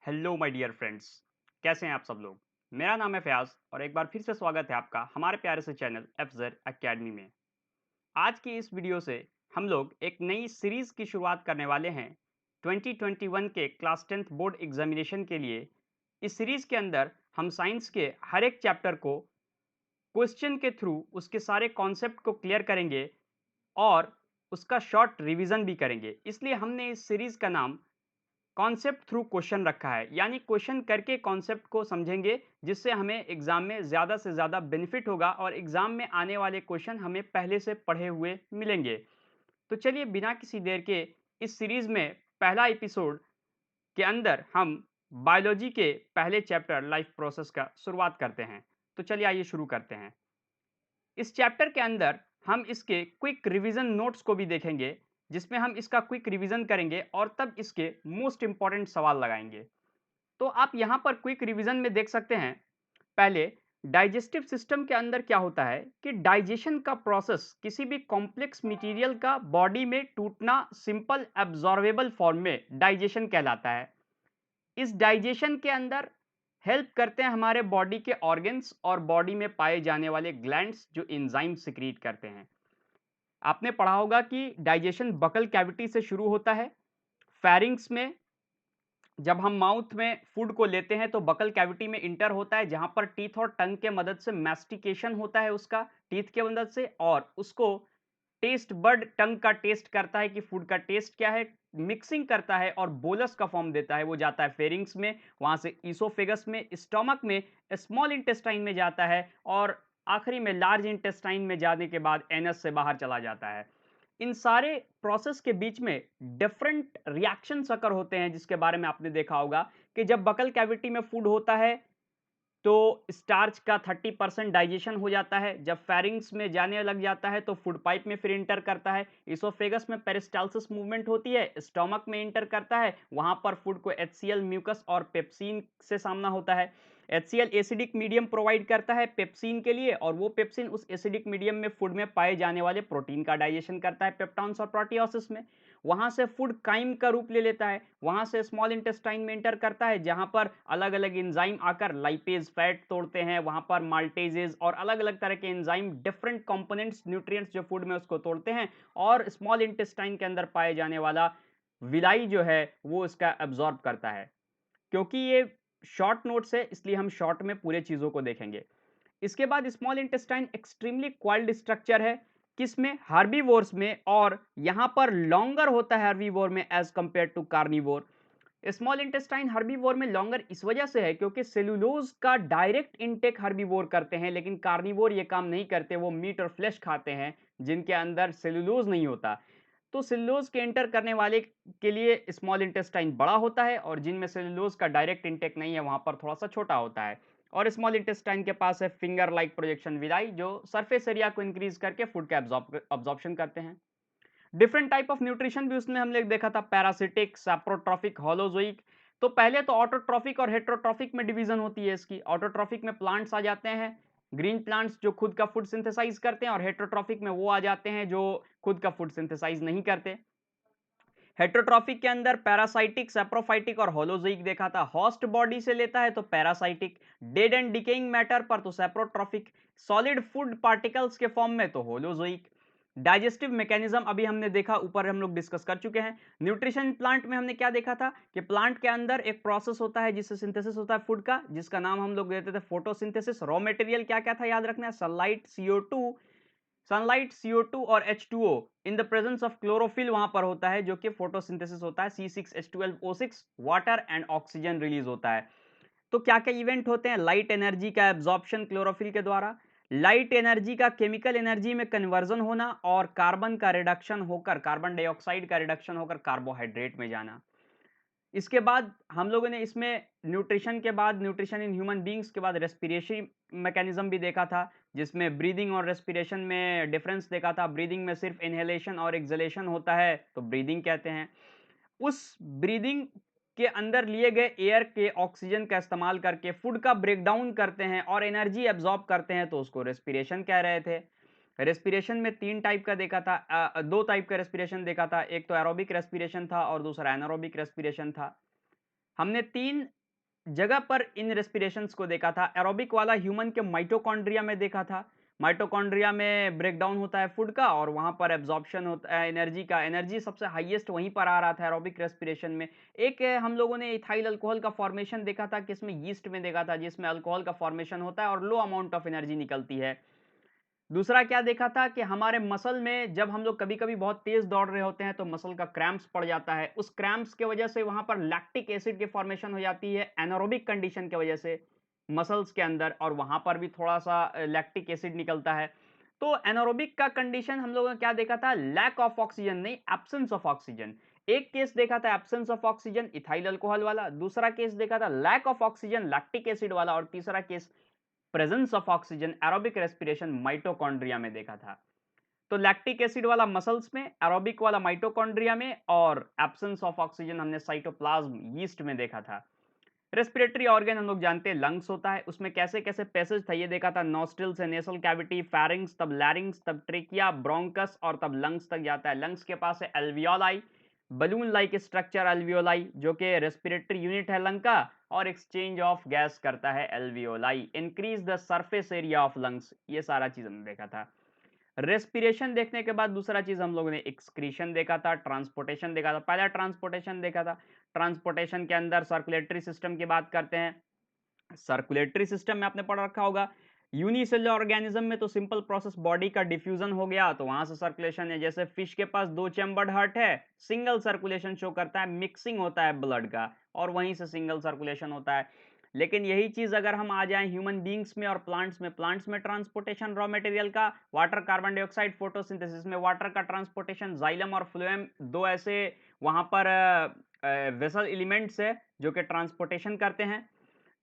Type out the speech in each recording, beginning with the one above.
Hello my dear friends. कैसे हैं आप सब लोग। मेरा नाम है फयाज और एक बार फिर से स्वागत है आपका हमारे प्यारे से चैनल एफजेड एकेडमी में। आज की इस वीडियो से हम लोग एक नई सीरीज की शुरुआत करने वाले हैं 2021 के क्लास 10th बोर्ड एग्जामिनेशन के लिए। इस सीरीज के अंदर हम साइंस के हर एक चैप्टर को क्वेश्चन के थ्रू उसके सारे कॉन्सेप्ट को क्लियर करेंगे और उसका शॉर्ट रिवीजन भी करेंगे। इसलिए हमने इस सीरीज का नाम कॉन्सेप्ट थ्रू क्वेश्चन रखा है, यानी क्वेश्चन करके कॉन्सेप्ट को समझेंगे, जिससे हमें एग्जाम में ज़्यादा से ज़्यादा बेनिफिट होगा और एग्जाम में आने वाले क्वेश्चन हमें पहले से पढ़े हुए मिलेंगे। तो चलिए बिना किसी देर के इस सीरीज में पहला एपिसोड के अंदर हम बायोलॉजी के पहले चैप्टर लाइफ प्रोसेस का शुरुआत करते हैं। तो चलिए आइए शुरू करते हैं। इस चैप्टर के अंदर हम इसके क्विक रिवीजन नोट्स को भी देखेंगे, जिसमें हम इसका क्विक रिवीजन करेंगे और तब इसके मोस्ट इंपॉर्टेंट सवाल लगाएंगे। तो आप यहाँ पर क्विक रिवीजन में देख सकते हैं। पहले डाइजेस्टिव सिस्टम के अंदर क्या होता है कि डाइजेशन का प्रोसेस किसी भी कॉम्प्लेक्स मटेरियल का बॉडी में टूटना सिंपल एब्जॉर्बेबल फॉर्म में डाइजेशन कहलाता है। इस डाइजेशन के अंदर हेल्प करते हैं हमारे बॉडी के ऑर्गन्स और बॉडी में पाए जाने वाले ग्लैंड्स जो एंजाइम सिक्रीट करते हैं। आपने पढ़ा होगा कि डाइजेशन बकल कैविटी से शुरू होता है। फेरिंग्स में जब हम माउथ में फूड को लेते हैं तो बकल कैविटी में इंटर होता है, जहां पर टीथ और टंग के मदद से मैस्टिकेशन होता है उसका, टीथ के मदद से, और उसको टेस्ट बड टंग का टेस्ट करता है कि फूड का टेस्ट क्या है, मिक्सिंग करता है और बोलस का फॉर्म देता है, वो जाता है फेरिंग्स में, वहां से ईसोफेगस में, स्टमक में, स्मॉल इंटेस्टाइन में जाता है और आखिरी में लार्ज इंटेस्टाइन में जाने के बाद एनस से बाहर चला जाता है। इन सारे प्रोसेस के बीच में डिफरेंट रिएक्शंस अकर होते हैं, जिसके बारे में आपने देखा होगा कि जब बकल कैविटी में फूड होता है तो स्टार्च का 30% डाइजेशन हो जाता है। जब फेरिंग्स में जाने लग जाता है तो फूड पाइप में फिर इंटर करता है। इसोफेगस में पेरिस्टाल्सिस मूवमेंट होती है, स्टमक में इंटर करता है, वहां पर फूड को एचसीएल, म्यूकस और पेप्सिन से सामना होता है। एचसीएल एसिडिक मीडियम प्रोवाइड करता है पेप्सिन के लिए, और वो पेप्सिन उस एसिडिक मीडियम में फूड में पाए जाने वाले प्रोटीन का डाइजेशन करता है पेप्टॉन्स और प्रोटियोसिस में। वहां से फूड काइम का रूप ले लेता है, वहां से स्मॉल इंटेस्टाइन में एंटर करता है, जहां पर अलग अलग एंजाइम आकर लाइपेज फैट तोड़ते हैं, वहां पर माल्टेजेस और अलग अलग तरह के एंजाइम डिफरेंट कंपोनेंट्स न्यूट्रिएंट्स जो फूड में उसको तोड़ते हैं, और स्मॉल इंटेस्टाइन के अंदर पाए जाने वाला विलाई जो है वो इसका एब्जॉर्ब करता है। क्योंकि ये शॉर्ट नोट्स है इसलिए हम शॉर्ट में पूरे चीजों को देखेंगे। इसके बाद small intestine extremely coiled structure है, किसमें, हार्बीवोर्स में, और यहां पर लॉन्गर होता है हार्बीवोर में as compare to carnivore. Small intestine herbivore में लॉन्गर इस वजह से है क्योंकि सेलुलोज का डायरेक्ट इनटेक हार्बीवोर करते हैं, लेकिन कार्निवोर ये काम नहीं करते, वो मीट और फ्लैश खाते हैं जिनके अंदर सेलुलोज नहीं होता। तो सेलुलोज के एंटर करने वाले के लिए स्मॉल इंटेस्टाइन बड़ा होता है, और जिनमें सेलुलोज का डायरेक्ट इंटेक नहीं है वहां पर थोड़ा सा छोटा होता है। और स्मॉल इंटेस्टाइन के पास है फिंगर लाइक प्रोजेक्शन विलाई, जो सरफेस एरिया को इंक्रीज करके फूड का अब्जॉर्प्शन करते हैं। डिफरेंट टाइप ऑफ न्यूट्रिशन भी उसमें हमने देखा था, पैरासिटिक, सैप्रोट्रॉफिक, होलोजोइक। तो पहले तो ऑटोट्रॉफिक और हेट्रोट्रॉफिक में डिवीजन होती है इसकी। ऑटोट्रॉफिक में प्लांट्स आ जाते हैं, ग्रीन प्लांट्स जो खुद का फूड सिंथेसाइज करते हैं, और हेट्रोट्रॉफिक में वो आ जाते हैं जो खुद का फूड सिंथेसाइज नहीं करते। हेट्रोट्रॉफिक के अंदर पैरासाइटिक, सैप्रोफाइटिक और होलोजोइक देखा था। होस्ट बॉडी से लेता है तो parasitic, dead and decaying matter पर तो सैप्रोट्रॉफिक, सॉलिड फूड पार्टिकल्स के फॉर्म में तो होलोजोइक। डाइजेस्टिव मैकेनिज्म अभी हमने देखा, ऊपर हम लोग डिस्कस कर चुके हैं। न्यूट्रिशन प्लांट में हमने क्या देखा था कि प्लांट के अंदर एक प्रोसेस होता है जिससे सिंथेसिस होता है फूड का, जिसका नाम हम लोग देते थे फोटोसिंथेसिस। रॉ मटेरियल क्या क्या था याद रखना है, सनलाइट, CO2, सनलाइट, CO2 और H2O in the presence of chlorophyll वहां पर होता है, जो कि फोटोसिंथेसिस होता है, C6H12O6, water and oxygen release होता है। तो क्या क्या इवेंट होते हैं, लाइट एनर्जी का एब्जॉर्प्शन क्लोरोफिल के द्वारा, लाइट एनर्जी का केमिकल एनर्जी में कन्वर्जन होना, और कार्बन का रिडक्शन होकर, कार्बन डाइऑक्साइड का रिडक्शन होकर कार्बोहाइड्रेट में जाना। इसके बाद हम लोगों ने इसमें न्यूट्रिशन के बाद, न्यूट्रिशन इन ह्यूमन बींग्स के बाद रेस्पिरेटरी मैकेनिज्म भी देखा था, जिसमें ब्रीदिंग और रेस्पिरेशन में डिफरेंस देखा था। ब्रीदिंग में सिर्फ इनहेलेशन और एक्सहेलेशन होता है तो ब्रीदिंग कहते हैं। उस ब्रीदिंग के अंदर लिए गए एयर के ऑक्सीजन का इस्तेमाल करके फूड का ब्रेकडाउन करते हैं और एनर्जी एब्जॉर्ब करते हैं, तो उसको रेस्पिरेशन कह रहे थे। रेस्पिरेशन में तीन टाइप का देखा था, दो टाइप का रेस्पिरेशन देखा था, एक तो एरोबिक रेस्पिरेशन था और दूसरा एनारोबिक रेस्पिरेशन था। हमने 3 जगह पर इन रेस्पिरेशंस को देखा था। एरोबिक वाला ह्यूमन के माइटोकॉन्ड्रिया में देखा था। माइटोकॉन्ड्रिया में ब्रेकडाउन होता है फूड का और वहाँ पर एब्ज़ॉर्प्शन होता है एनर्जी का। एनर्जी सबसे हाईएस्ट वहीं पर आ रहा था एरोबिक रेस्पिरेशन में। एक हम लोगों ने इथाइल अल्कोहल का फॉर्मेशन देखा था, किसमें? यीस्ट में देखा था, जिसमें अल्कोहल का फॉर्मेशन होता है और लो अमाउंट ऑफ एनर्जी निकलती है। दूसरा क्या देखा था कि हमारे मसल में जब हम लोग कभी-कभी बहुत तेज़ दौड़ रहे होते हैं तो मसल का क्रैम्प्स पड़ जाता है। उस क्रैम्प्स की वजह से वहाँ पर लैक्टिक एसिड की फॉर्मेशन हो जाती है एनारोबिक कंडीशन की वजह से मसल्स के अंदर और वहाँ पर भी थोड़ा-सा लैक्टिक एसिड निकलता है। तो एनारोबिक का कंडीशन हम लोगों ने क्या देखा था? लैक ऑफ ऑक्सीजन नहीं, एब्सेंस ऑफ ऑक्सीजन। एक केस देखा था absence of oxygen ethyl alcohol वाला, दूसरा केस देखा था lack of oxygen lactic acid वाला और तीसरा case presence of oxygen aerobic respiration mitochondria में देखा था। तो लैक्टिक एसिड वाला मसल्स में, एरोबिक वाला माइटोकॉन्ड्रिया में और एब्सेंस ऑफ ऑक्सीजन हमने साइटोप्लाज्म यीस्ट में देखा था। रेस्पिरेटरी ऑर्गन हम लोग जानते हैं लंग्स होता है, उसमें कैसे-कैसे पैसेज था ये देखा था। नॉस्ट्रिल से नेसल कैविटी, फेरिंग्स, तब लैरिंग्स, तब ट्रेकिया, ब्रोंकस और तब लंग्स तक जाता है। लंग्स के पास है alveoli, balloon like structure alveoli जो कि रेस्पिरेटरी यूनिट है लंग का और एक्सचेंज ऑफ गैस करता है alveoli. Increase the surface area of lungs, ये सारा चीज हमने देखा था। रेस्पिरेशन देखने के बाद दूसरा चीज हम लोगों ने एक्सक्रीशन देखा था, ट्रांसपोर्टेशन देखा था। पहला ट्रांसपोर्टेशन देखा था। ट्रांसपोर्टेशन के अंदर सर्कुलेटरी सिस्टम की बात करते हैं। सर्कुलेटरी सिस्टम में आपने पढ़ रखा होगा। यूनिसेलुलर ऑर्गेनिज्म में तो सिंपल प्रोसेस बॉडी का डिफ्यूजन हो गया तो वहां से सर्कुलेशन है। जैसे फिश के पास 2 चैम्बर्ड हार्ट है, सिंगल सर्कुलेशन शो करता है, मिक्सिंग होता है ब्लड का और वहीं से सिंगल सर्कुलेशन होता है। लेकिन यही चीज अगर हम आ जाएं ह्यूमन बींग्स में और प्लांट्स में ट्रांसपोर्टेशन रॉ मटेरियल का, वाटर कार्बन डाइऑक्साइड फोटोसिंथेसिस में वाटर का ट्रांसपोर्टेशन, जाइलम और फ्लोएम दो ऐसे वहां पर वेसल एलिमेंट्स है जो कि ट्रांसपोर्टेशन करते हैं।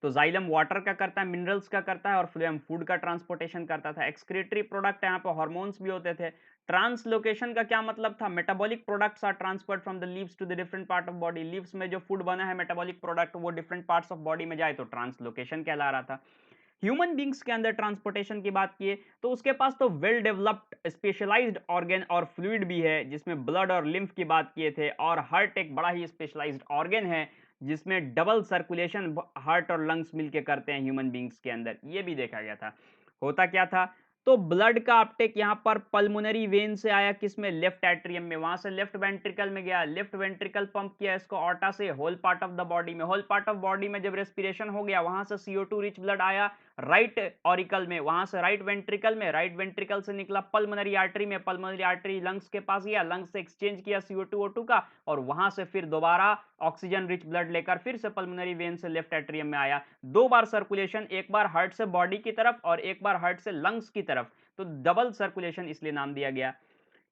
तो जाइलम वाटर का करता है, मिनरल्स का करता है और फ्लोएम फूड का ट्रांसपोर्टेशन करता था। एक्सक्रीटरी प्रोडक्ट यहाँ पे हार्मोन्स भी होते थे। ट्रांसलोकेशन का क्या मतलब था? Metabolic products are transferred from the leaves to the different part of body. Leaves में जो फूड बना है मेटाबॉलिक प्रोडक्ट वो डिफरेंट पार्ट्स ऑफ बॉडी में जाए तो ट्रांसलोकेशन कहला रहा था। ह्यूमन बींग्स के अंदर ट्रांसपोर्टेशन की बात किए तो उसके पास तो वेल डेवलप्ड स्पेशलाइज्ड ऑर्गन और फ्लूइड भी है जिसमें ब्लड और लिम्फ की बात किए थे और हार्ट एक बड़ा ही स्पेशलाइज्ड ऑर्गन है जिसमें डबल सर्कुलेशन हार्ट और लंग्स मिलके करते हैं ह्यूमन बींग्स के अंदर। ये भी देखा गया था। होता क्या था? तो ब्लड का अपटेक यहाँ पर पल्मोनरी वेन से आया, किसमें? लेफ्ट एट्रियम में, वहां से लेफ्ट वेंट्रिकल में गया, लेफ्ट वेंट्रिकल पंप किया इसको ऑर्टा से whole part of the body में। होल पार्ट ऑफ बॉडी में जब रेस्पिरेशन हो गया वहां से CO2 रिच ब्लड आया राइट ऑरिकल में, वहां से राइट वेंट्रिकल में, राइट वेंट्रिकल से निकला पल्मोनरी आर्टरी में, पल्मोनरी आर्टरी लंग्स के पास गया, लंग्स से एक्सचेंज किया CO2 O2 का और वहां से फिर दोबारा ऑक्सीजन रिच ब्लड लेकर फिर से पल्मोनरी वेन से लेफ्ट एट्रियम में आया। 2 बार सर्कुलेशन, एक बार हार्ट से बॉडी की तरफ और एक बार हार्ट से लंग्स की तरफ, तो डबल सर्कुलेशन इसलिए नाम दिया गया।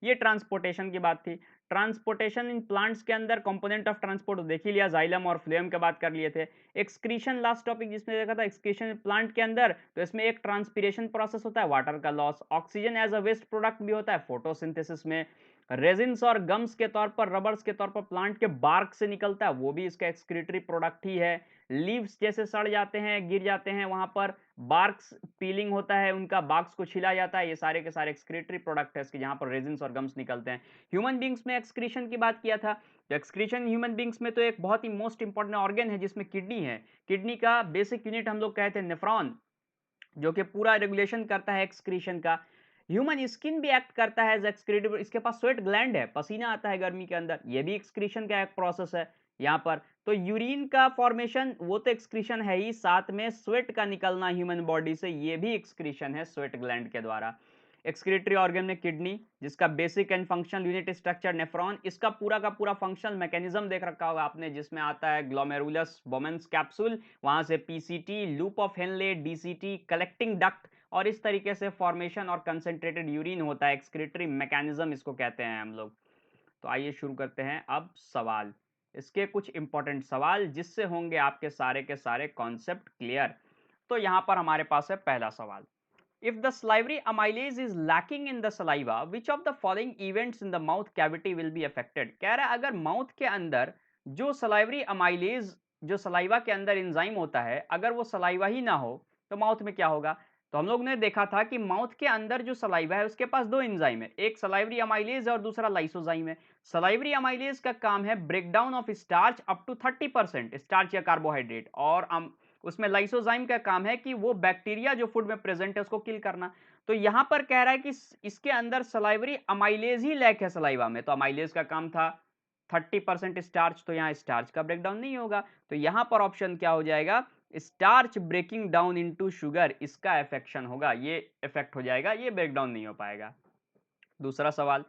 ये ट्रांसपोर्टेशन की बात थी। ट्रांसपोर्टेशन इन प्लांट्स के अंदर कंपोनेंट ऑफ ट्रांसपोर्ट देख ही लिया, जाइलम और फ्लोएम की बात कर लिए थे। एक्सक्रीशन लास्ट टॉपिक जिसमें देखा था, एक्सक्रीशन प्लांट के अंदर तो इसमें एक ट्रांसपीरेशन प्रोसेस होता है, वाटर का loss, oxygen as a waste product भी होता है फोटोसिंथेसिस में, रेजिन्स और गम्स के तौर पर, रबर्स के तौर पर प्लांट के बार्क से निकलता है, वो भी इसका एक्सक्रीटरी प्रोडक्ट ही है। लीव्स जैसे सड़ जाते हैं, गिर जाते हैं, वहां पर बार्क्स पीलिंग होता है उनका, बार्क्स को छिला जाता है, ये सारे के सारे एक्सक्रीटरी प्रोडक्ट है इसके, जहां पर रेजिन्स और गम्स निकलते हैं। ह्यूमन बींग्स में एक्सक्रीशन की बात किया था, तो एक्सक्रीशन ह्यूमन बींग्स में तो एक बहुत ही मोस्ट इंपॉर्टेंट ऑर्गन है जिसमें किडनी है। किडनी का बेसिक यूनिट हम लोग कहते हैं नेफ्रॉन, जो कि पूरा रेगुलेशन करता है एक्सक्रीशन का। ह्यूमन स्किन भी एक्ट करता है एज एक्सक्रीटिव, इसके पास स्वेट ग्लैंड है, पसीना आता है गर्मी के अंदर, ये भी एक्सक्रीशन का एक प्रोसेस है यहाँ पर। तो यूरिन का फॉर्मेशन वो तो एक्सक्रीशन है ही, साथ में स्वेट का निकलना ह्यूमन बॉडी से ये भी एक्सक्रीशन है स्वेट ग्लैंड के द्वारा। एक्सक्रीटरी ऑर्गन में किडनी, जिसका basic and functional unit structure nephron, इसका पूरा का पूरा फंक्शनल मैकेनिज्म देख रखा होगा आपने, जिसमें आता है ग्लोमेरुलस बोमेंस कैप्सूल, वहां से PCT, loop of Henle, DCT, collecting duct और इस तरीके से फॉर्मेशन और कंसेंट्रेटेड यूरिन होता है। एक्सक्रीटरी मैकेनिज्म इसको कहते हैं हम लोग। तो आइए शुरू करते हैं अब सवाल, इसके कुछ इंपॉर्टेंट सवाल जिससे होंगे आपके सारे के सारे कॉन्सेप्ट क्लियर। तो यहां पर हमारे पास है पहला सवाल, if the salivary amylase is lacking in the saliva, which of the following events in the mouth cavity will be affected? कह रहा है अगर माउथ के अंदर जो salivary amylase, जो सलाइवा के अंदर एंजाइम होता है, अगर वो सलाइवा ही ना हो तो माउथ में क्या होगा? तो हम लोग ने देखा था कि माउथ के अंदर जो सलाइवा है उसके पास दो एंजाइम है, एक सलाइवरी अमाइलेज और दूसरा लाइसोजाइम है। सलाइवरी अमाइलेज का काम है break down of starch up to 30% starch या कार्बोहाइड्रेट, और उसमें लाइसोजाइम का काम है कि वो बैक्टीरिया जो फूड में प्रेजेंट है उसको किल करना। तो यहां पर कह रहा है कि इसके अंदर सलाइवरी अमाइलेज ही लैक है सलाइवा में, तो अमाइलेज का काम था 30% स्टार्च, तो यहाँ स्टार्च का ब्रेकडाउन नहीं होगा। तो यहां पर ऑप्शन क्या हो जाएगा, starch breaking down into sugar, इसका इफेक्शन होगा, ये इफेक्ट हो जाएगा, ये ब्रेकडाउन नहीं हो पाएगा। दूसरा सवाल,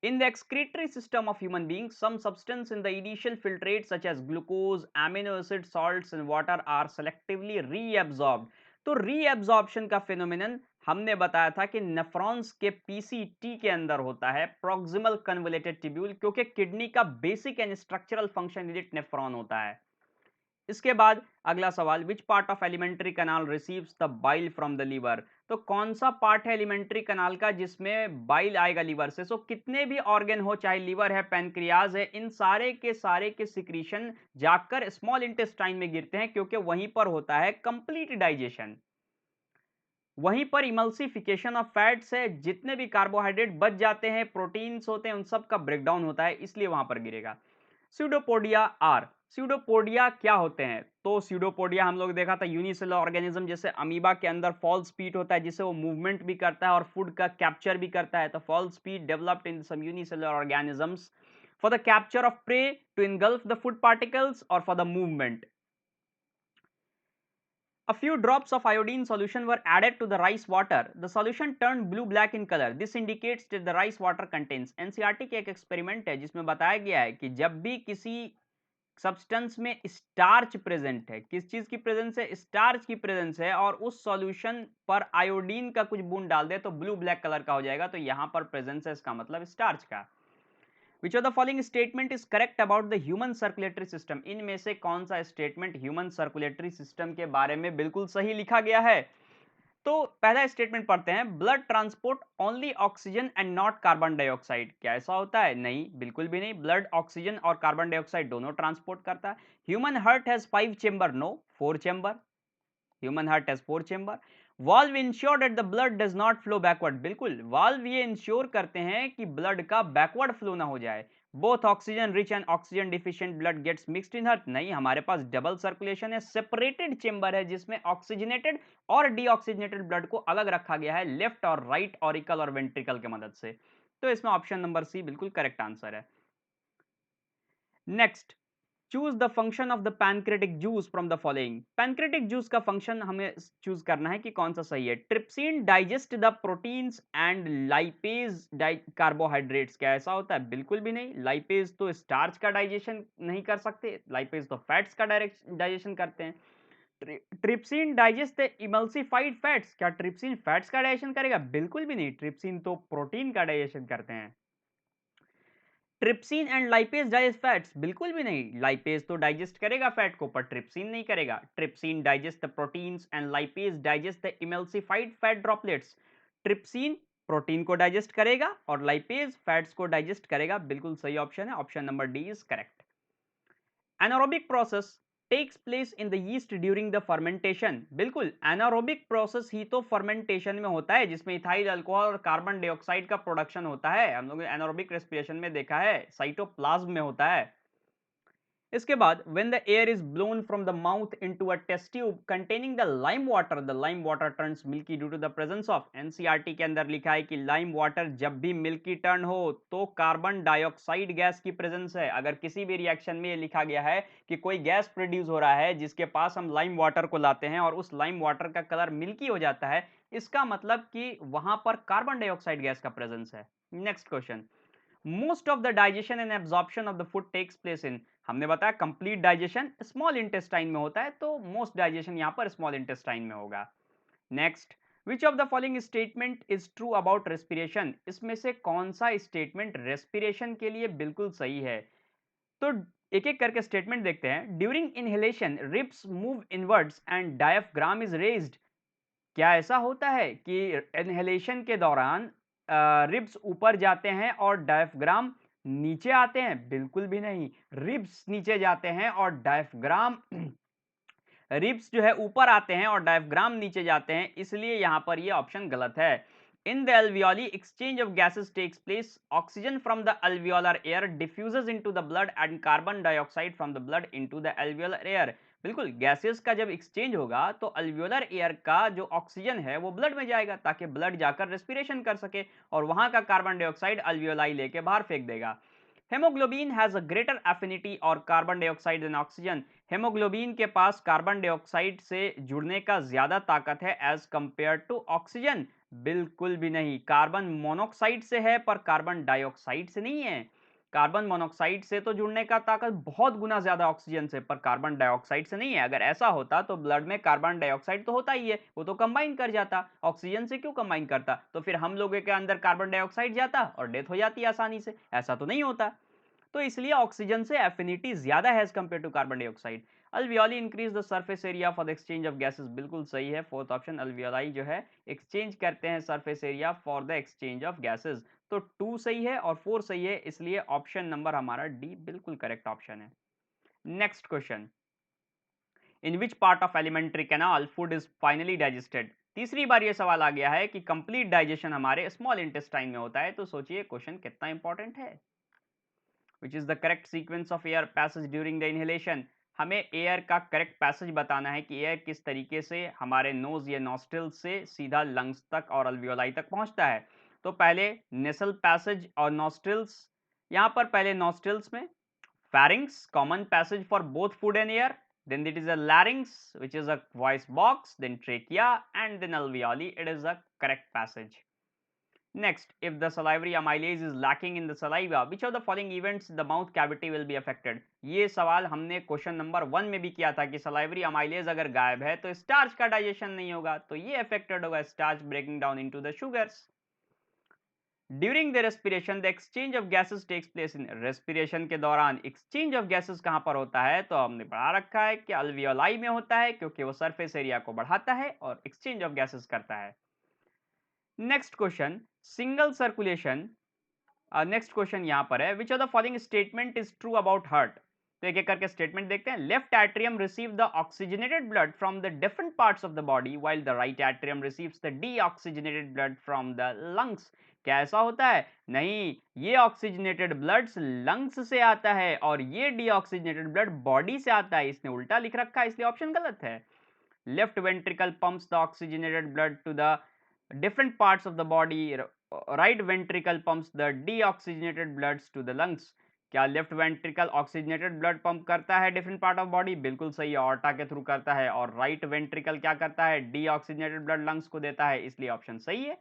in the excretory system of human beings, some substance in the initial filtrate such as glucose, amino acid, salts and water are selectively reabsorbed। तो रीएब्जॉर्प्शन का फिनोमिनन हमने बताया था कि नेफ्रॉन्स के पीसीटी के अंदर होता है, प्रॉक्सिमल कन्वोलेटेड ट्यूब्यूल, क्योंकि किडनी का basic and structural function unit nephron होता है। इसके बाद अगला सवाल, which part of alimentary canal receives the bile from the liver. तो कौन सा पार्ट है एलिमेंट्री कनाल का जिसमें बाइल आएगा लीवर से। सो कितने भी ऑर्गन हो, चाहे लीवर है, पैनक्रियाज है, इन सारे के सिक्रीशन जाकर स्मॉल इंटेस्टाइन में गिरते हैं, क्योंकि वहीं पर होता है कंप्लीट डाइजेशन, वहीं पर इमल्सिफिकेशन ऑफ फैट्स है, जितने भी कार्बोहाइड्रेट बच जाते हैं, प्रोटीन्स होते हैं, उन सब का ब्रेकडाउन होता है, इसलिए वहां पर गिरेगा। स्यूडोपोडिया आर, स्यूडोपोडिया क्या होते हैं। तो स्यूडोपोडिया हम लोग देखा था यूनिसेलुलर ऑर्गेनिज्म, जैसे अमीबा के अंदर फॉल्स पीट होता है जिससे वो मूवमेंट भी करता है और फूड का कैप्चर भी करता है। तो false feet developed in some unicellular organisms for the capture of prey to engulf the food particles और for the movement. A few drops of iodine solution were added to the rice water. The solution turned blue-black in color. This indicates that the rice water contains। NCERT के एक experiment है जिसमें बताया गया है कि जब भी किसी सब्सटेंस में स्टार्च प्रेजेंट है, किस चीज की प्रेजेंस है, स्टार्च की प्रेजेंस है, और उस सॉल्यूशन पर आयोडीन का कुछ बूंद डाल दे तो ब्लू ब्लैक कलर का हो जाएगा। तो यहां पर प्रेजेंस है, इसका मतलब स्टार्च का। Which of the following statement is correct about the human circulatory system? इनमें से कौन सा स्टेटमेंट ह्यूमन सर्कुलेटरी सिस्टम के बारे में बिल्कुल सही लिखा गया है। तो पहला स्टेटमेंट पढ़ते हैं, blood transport only oxygen and not carbon dioxide. क्या ऐसा होता है? नहीं, बिल्कुल भी नहीं। ब्लड ऑक्सीजन और कार्बन डाइऑक्साइड दोनों ट्रांसपोर्ट करता है। Human heart has 5 chamber, no, 4 chamber. Human heart has 4 chamber. Valve ensure that the blood does not flow backward, बिल्कुल, वाल्व ये इंश्योर करते हैं कि ब्लड का बैकवर्ड फ्लो ना हो जाए। Both oxygen rich and oxygen deficient blood gets mixed in heart, नहीं, हमारे पास डबल सर्कुलेशन है, सेपरेटेड चेंबर है जिसमें ऑक्सीजनेटेड और डीऑक्सीजनेटेड ब्लड को अलग रखा गया है लेफ्ट और राइट ऑरिकल और वेंट्रिकल की मदद से। तो इसमें ऑप्शन नंबर सी बिल्कुल करेक्ट आंसर है। Next, choose the function of the pancreatic juice from the following. Pancreatic juice का फंक्शन हमें चूज करना है कि कौन सा सही है। Trypsin digest the proteins and lipase carbohydrates. क्या ऐसा होता है? बिल्कुल भी नहीं। लाइपेज तो स्टार्च का डाइजेशन नहीं कर सकते, लाइपेज तो फैट्स का डाइजेशन करते हैं। Trypsin digest the emulsified fats. क्या ट्रिप्सिन फैट्स का डाइजेशन करेगा? बिल्कुल भी नहीं, ट्रिप्सिन तो प्रोटीन का डाइजेशन करते हैं। Trypsin and lipase digest fats, बिल्कुल भी नहीं, लाइपेज तो डाइजेस्ट करेगा फैट को पर ट्रिप्सिन नहीं करेगा। Trypsin digest the proteins and lipase digest the emulsified fat droplets. Trypsin protein को डाइजेस्ट करेगा और लाइपेज फैट्स को डाइजेस्ट करेगा, बिल्कुल सही ऑप्शन है, option number D is correct. Anaerobic process takes place in the yeast during the fermentation, बिल्कुल, anaerobic process ही तो फर्मेंटेशन में होता है जिसमें इथाइल अल्कोहल और कार्बन डाइऑक्साइड का प्रोडक्शन होता है। हम लोग एनारोबिक रेस्पिरेशन में देखा है, साइटोप्लाज्म में होता है। इसके बाद when the air is blown from the mouth into a test tube containing the lime water turns milky due to the presence of। NCERT के अंदर लिखा है कि लाइम वाटर जब भी मिल्की टर्न हो तो कार्बन डाइऑक्साइड गैस की प्रेजेंस है। अगर किसी भी रिएक्शन में ये लिखा गया है कि कोई गैस प्रोड्यूस हो रहा है जिसके पास हम लाइम वाटर को लाते हैं और उस लाइम वाटर का कलर मिल्की हो जाता है, इसका मतलब कि वहां पर कार्बन डाइऑक्साइड गैस का प्रेजेंस है। Next question, most of the digestion and absorption of the food takes place in. हमने बताया कंप्लीट डाइजेशन स्मॉल इंटेस्टाइन में होता है, तो मोस्ट डाइजेशन यहां पर स्मॉल इंटेस्टाइन में होगा। Next, which of the following statement is true about respiration. इसमें से कौन सा स्टेटमेंट रेस्पिरेशन के लिए बिल्कुल सही है। तो एक एक करके स्टेटमेंट देखते हैं। During inhalation ribs move inwards and diaphragm is raised. क्या ऐसा होता है कि इनहेलेशन के दौरान रिब्स ऊपर जाते हैं और डायफ्राम नीचे आते हैं? बिल्कुल भी नहीं, रिब्स नीचे जाते हैं और डायफ्राम रिब्स जो है ऊपर आते हैं और डायफ्राम नीचे जाते हैं, इसलिए यहाँ पर ये ऑप्शन गलत है। In the alveoli, exchange of gases takes place. Oxygen from the alveolar air diffuses into the blood and carbon dioxide from the blood into the alveolar air. बिल्कुल, गैसेस का जब एक्सचेंज होगा तो अल्वियोलर एयर का जो oxygen है वो blood में जाएगा ताकि ब्लड जाकर रेस्पिरेशन कर सके और वहां का कार्बन डाइऑक्साइड अल्वियोलाई लेके बाहर फेंक देगा। Haemoglobin has a greater affinity और carbon dioxide than oxygen. Haemoglobin के पास कार्बन डाइऑक्साइड से जुड़ने का ज्यादा ताकत है एज कंपेयर टू ऑक्सीजन। बिल्कुल भी नहीं, कार्बन मोनोक्साइड से है पर कार्बन डाइऑक्साइड से नहीं है। कार्बन मोनोक्साइड से तो जुड़ने का ताकत बहुत गुना ज्यादा ऑक्सीजन से, पर कार्बन डाइऑक्साइड से नहीं है। अगर ऐसा होता तो ब्लड में कार्बन डाइऑक्साइड तो होता ही है, वो तो कंबाइन कर जाता, ऑक्सीजन से क्यों कंबाइन करता, तो फिर हम लोगों के अंदर कार्बन डाइऑक्साइड जाता और डेथ हो जाती आसानी से, ऐसा तो नहीं होता। तो इसलिए ऑक्सीजन से एफिनिटी ज्यादा है as compare to carbon dioxide. Alveoli increase the surface area for the exchange of gases, बिल्कुल सही है, फोर्थ ऑप्शन। अल्वियोलाई जो है एक्सचेंज करते हैं surface area for the exchange of gases. तो 2 सही है और 4 सही है, इसलिए ऑप्शन नंबर हमारा डी बिल्कुल करेक्ट ऑप्शन है। Next question, in which part of alimentary canal food is finally digested. तीसरी बार ये सवाल आ गया है कि कंप्लीट डाइजेशन हमारे स्मॉल इंटेस्टाइन में होता है, तो सोचिए क्वेश्चन कितना इंपॉर्टेंट है। विच is the correct sequence of air passage during the inhalation. हमें एयर का करेक्ट पैसेज बताना है कि एयर किस तरीके से हमारे नोज या नॉस्ट्रिल से सीधा लंग्स तक और अल्वियोलाई तक पहुंचता है। तो पहले नेसल पैसेज और नॉस्ट्रिल्स, यहां पर पहले नॉस्ट्रिल्स में pharynx, common passage for both food and air, then it is a larynx which is a voice box, then trachea and then alveoli, it is a correct passage. Next, if the salivary amylase is lacking in the saliva, which of the following events the mouth cavity will be affected? ये सवाल हमने question number 1 में भी किया था कि salivary amylase अगर गायब है तो स्टार्च का डाइजेशन नहीं होगा, तो ये अफेक्टेड होगा, starch breaking down into the sugars. During the respiration the exchange of gases takes place in, respiration के दौरान एक्सचेंज ऑफ गैसेस कहां पर होता है, तो हमने पढ़ा रखा है कि अल्वियोलाई में होता है, क्योंकि वो सरफेस एरिया को बढ़ाता है और एक्सचेंज ऑफ गैसेस करता है। Next question, single circulation. Next question यहां पर है, which of the following statement is true about heart. तो एक एक करके स्टेटमेंट देखते हैं। Left atrium receive the oxygenated blood from the different parts of the body while the right atrium receives the deoxygenated blood from the lungs. क्या ऐसा होता है? नहीं, ये ऑक्सीजनेटेड ब्लड लंग्स से आता है और ये डीऑक्सीजनेटेड ब्लड बॉडी से आता है। इसने उल्टा लिख रखा है, इसलिए ऑप्शन गलत है। Left ventricle pumps the oxygenated blood to the different parts of the body, right ventricle pumps the deoxygenated bloods to the lungs। क्या left ventricle oxygenated blood pump करता है डिफरेंट पार्ट ऑफ बॉडी? बिल्कुल सही, aorta के through करता है। और right ventricle क्या करता है? डीऑक्सीजनेटेड ब्लड लंग्स को देता है, इसलिए ऑप्शन सही है।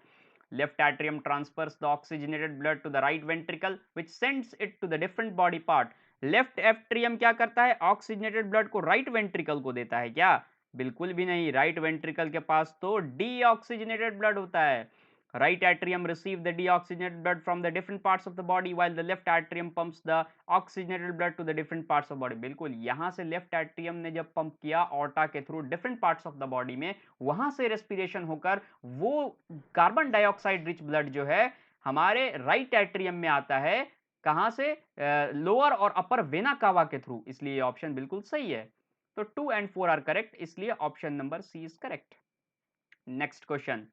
Left atrium transfers the oxygenated blood to the right ventricle which sends it to the different body part. Left atrium क्या करता है? ऑक्सीजनेटेड ब्लड को राइट वेंट्रिकल को देता है क्या? बिल्कुल भी नहीं, राइट वेंट्रिकल के पास तो डीऑक्सीजनेटेड ब्लड होता है। Right atrium receive the deoxygenated blood from the different parts of the body while the left atrium pumps the oxygenated blood to the different parts of body. बिल्कुल, यहां से left atrium ने जब pump किया aorta के through different parts of the body में, वहां से रेस्पिरेशन होकर वो कार्बन डाइऑक्साइड रिच ब्लड जो है हमारे राइट एट्रियम में आता है। कहां से? लोअर और अपर वेना कावा के थ्रू, इसलिए ये ऑप्शन बिल्कुल सही है। तो 2 एंड 4 आर करेक्ट, इसलिए option number C is correct. Next question,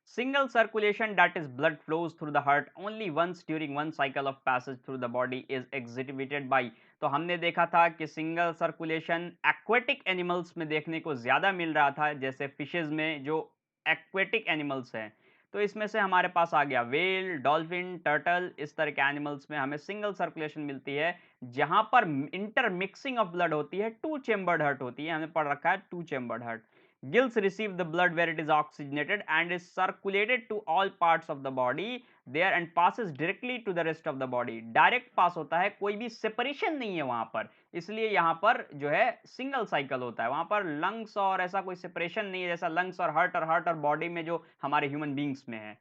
single circulation that is blood flows through the heart only once during one cycle of passage through the body is exhibited by. तो हमने देखा था कि single circulation aquatic animals में देखने को ज्यादा मिल रहा था, जैसे फिशेज में जो एक्वेटिक एनिमल्स हैं। तो इसमें से हमारे पास आ गया वेल, डॉल्फिन, टर्टल, इस तरह के एनिमल्स में हमें सिंगल सर्कुलेशन मिलती है, जहां पर इंटरमिक्सिंग ऑफ ब्लड होती है, टू चेम्बर्ड हार्ट होती है, हमने पढ़ रखा है to chambered heart. Gills receive the blood where it is oxygenated and is circulated to all parts of the body there and passes directly to the rest of the body। Direct pass होता है, कोई भी separation नहीं है वहां पर, इसलिए यहां पर जो है सिंगल साइकिल होता है। वहां पर लंग्स और ऐसा कोई सेपरेशन नहीं है जैसा लंग्स और हार्ट और बॉडी में जो हमारे ह्यूमन बींग्स में है।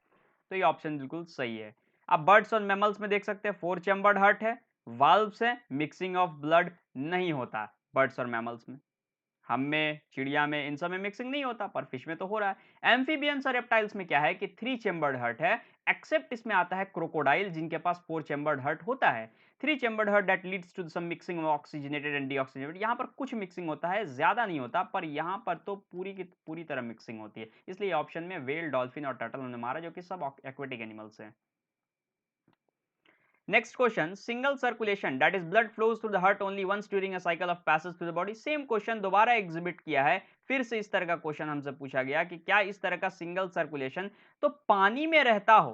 तो ये ऑप्शन बिल्कुल सही है। अब बर्ड्स और मैमल्स में देख सकते हैं 4 चैम्बर्ड हार्ट है, वाल्व्स है, मिक्सिंग ऑफ ब्लड नहीं होता बर्ड्स और मैमल्स में। हम में, चिड़िया में, इन सब में मिक्सिंग नहीं होता, पर फिश में तो हो रहा है। एम्फीबियंस और रेप्टाइल्स में क्या है कि 3 चेम्बर्ड हार्ट है, एक्सेप्ट इसमें आता है क्रोकोडाइल जिनके पास 4 चेम्बर्ड हार्ट होता है। 3 chambered heart that leads to some mixing of oxygenated and deoxygenated. यहाँ पर कुछ मिक्सिंग होता है, ज्यादा नहीं होता, पर यहाँ पर तो पूरी की पूरी तरह मिक्सिंग होती है। इसलिए ऑप्शन में व्हेल, डॉल्फिन और टर्टल हमने मारा, जो कि सब एक्वेटिक एनिमल्स हैं। Next question, single circulation, that is blood flows through the heart only once during a cycle of passes through the body. Same question दोबारा एग्जिबिट किया है, फिर से इस तरह का क्वेश्चन हमसे पूछा गया कि क्या इस तरह का सिंगल सर्कुलेशन तो पानी में रहता हो,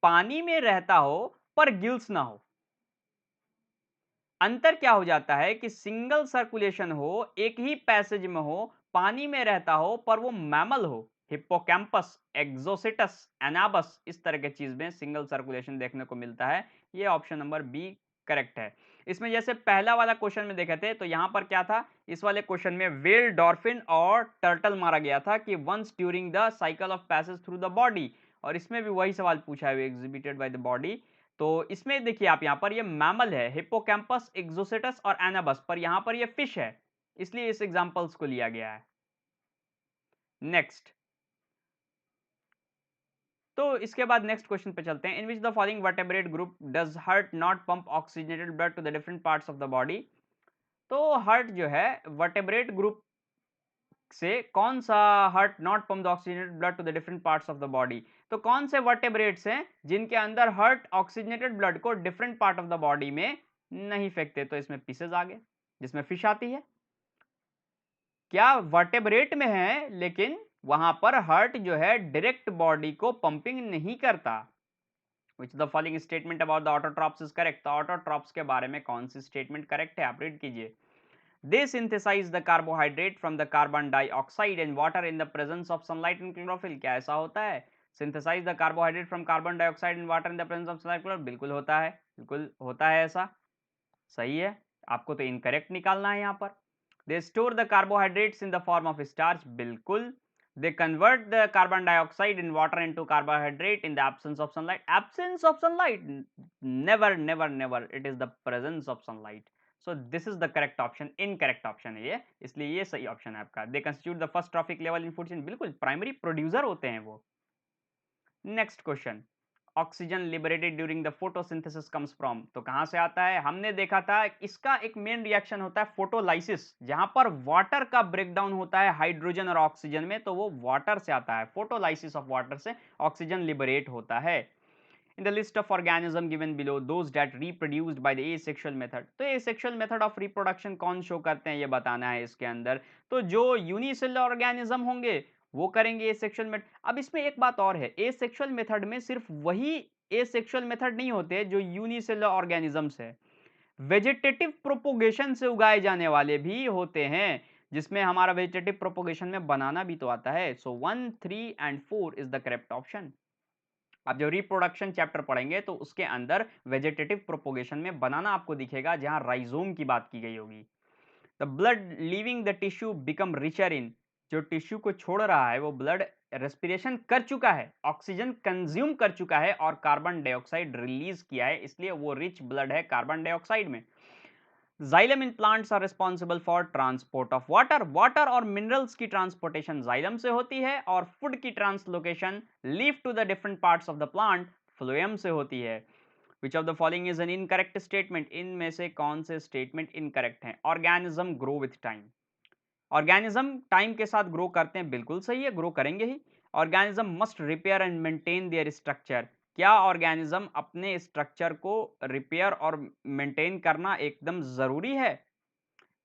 पानी में रहता हो पर गिल्स ना हो। अंतर क्या हो जाता है कि सिंगल सर्कुलेशन हो, एक ही पैसेज में हो, पानी में रहता हो, पर वो मैमल हो, हिप्पोकैम्पस, एक्सोसिटस, एनाबस, इस तरह के चीज में सिंगल सर्कुलेशन देखने को मिलता है। ये ऑप्शन नंबर बी करेक्ट है। इसमें जैसे पहला वाला क्वेश्चन में देखे थे तो यहां पर क्या था, इस वाले क्वेश्चन में व्हेल, डॉल्फिन और टर्टल मारा गया था कि once during the cycle of passage through the body, और इसमें भी वही सवाल पूछा है, एग्जिबिटेड बाय द बॉडी। तो इसमें देखिए आप, यहां पर ये मैमल है, हिप्पोकैम्पस, एक्सोसेटस और एनाबस, पर यहां पर ये फिश है, इसलिए इस एग्जांपल्स को लिया गया है। नेक्स्ट, तो इसके बाद नेक्स्ट क्वेश्चन पे चलते हैं। In which the following vertebrate group does heart not pump oxygenated blood to the different parts of the body. तो हार्ट जो है वर्टेब्रेट ग्रुप से कौन सा heart not pump the oxygenated blood to the different parts of the body. तो कौन से vertebrates हैं जिनके अंदर हार्ट ऑक्सीजनेटेड ब्लड को different part of the body में नहीं फेंकते। तो इसमें पीसेज आ गए, जिसमें फिश आती है। क्या वर्टेब्रेट में है, लेकिन वहां पर हार्ट जो है डायरेक्ट बॉडी को पंपिंग नहीं करता। Which the following statement about the autotrophs is correct? तो autotrophs के बारे में कौन सी स्टेटमेंट करेक्ट है, आप रीड कीजिए। They synthesize the carbohydrate from the carbon dioxide and water in the presence of sunlight and chlorophyll. क्या ऐसा होता है? Synthesize the carbohydrate from carbon dioxide and water in the presence of sunlight and chlorophyll. बिल्कुल होता है, बिल्कुल होता है ऐसा, सही है। आपको तो इनकरेक्ट निकालना है यहाँ पर। They store the carbohydrates in the form of starch. बिल्कुल। They convert the carbon dioxide in water into carbohydrate in the absence of sunlight. Absence of sunlight? Never, never, never. It is the presence of sunlight. So this is the correct option. Incorrect option है ये, इसलिए ये सही option है आपका। They constitute the first trophic level in food chain. बिल्कुल primary producer होते हैं वो। Next question, oxygen liberated during the photosynthesis comes from. तो कहां से आता है, हमने देखा था इसका एक मेन रिएक्शन होता है फोटोलाइसिस, जहां पर वाटर का ब्रेकडाउन होता है हाइड्रोजन और ऑक्सीजन में, तो वो वाटर से आता है। फोटोलाइसिस ऑफ वाटर से ऑक्सीजन लिबरेट होता है। In the list of organism given below those that reproduced by the asexual method. तो एसेक्सुअल मेथड ऑफ रिप्रोडक्शन कौन शो करते हैं, ये बताना है इसके अंदर। तो जो यूनिसेलुलर ऑर्गेनिज्म होंगे वो करेंगे एसेक्सुअल मेथड। अब इसमें एक बात और है, एसेक्सुअल मेथड में सिर्फ वही एसेक्सुअल मेथड नहीं होते जो यूनिसेलुलर ऑर्गेनिजम्स है, वेजिटेटिव प्रोपोगेशन से उगाए जाने वाले भी होते हैं, जिसमें हमारा वेजिटेटिव प्रोपोगेशन में बनाना भी तो आता है। सो 1, 3 and 4 is the correct option. आप जो रिप्रोडक्शन चैप्टर पढ़ेंगे तो उसके अंदर वेजिटेटिव प्रोपोगेशन में बनाना आपको दिखेगा, जहां राइजोम की बात की गई होगी। The blood leaving the tissue become richer in. जो टिश्यू को छोड़ रहा है वो ब्लड रेस्पिरेशन कर चुका है, ऑक्सीजन कंज्यूम कर चुका है और कार्बन डाइऑक्साइड रिलीज किया है, इसलिए वो रिच ब्लड है कार्बन डाइऑक्साइड में। Xylem in plants are responsible for transport of water. Water और मिनरल्स की ट्रांसपोर्टेशन जाइलम से होती है और फूड की translocation leaf to the different parts of the plant phloem से होती है। Which of the following is an incorrect statement. इनमें से कौन से स्टेटमेंट इनकरेक्ट हैं। Organism grow with time. Organism time के साथ ग्रो करते हैं, बिल्कुल सही है, ग्रो करेंगे ही। Organism must repair and maintain their structure. क्या ऑर्गेनिज्म अपने स्ट्रक्चर को रिपेयर और मेंटेन करना एकदम जरूरी है।